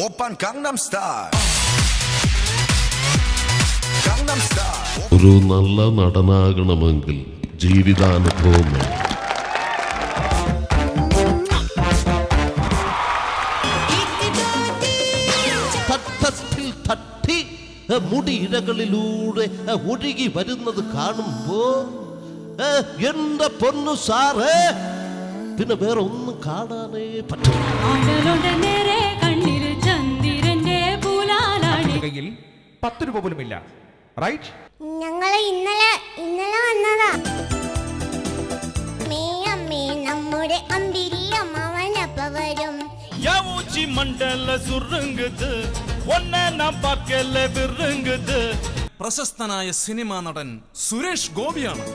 Oppan Gangnam Style. Gangnam Style. ഒരു നല്ല നടനാകണമെങ്കിൽ ജീവിതാനുഭവം വേണം. തട്ടി മുടിയിഴകളിലൂടെ ഒഴുകി വരുന്നത് കാണുമ്പോ എന്റെ പൊന്നു സാറേ പിന്നെ വേറെ ഒന്നും കാണാനേ പറ്റില്ല. കയ്യിൽ 10 രൂപ പോലുമില്ല. റൈറ്റ്? ഞങ്ങളെ ഇന്നലെ വന്നതാ. നമ്മുടെ അമ്പിരിയമ്മവനപ്പ വരും. യാവൂച്ചി മണ്ഡല സുറുങ്ങുത് ഒന്നെ നാം പാക്കല്ലേ വിറുങ്ങുത്. പ്രശസ്തനായ സിനിമാ നടൻ സുരേഷ് ഗോപിയാണ്.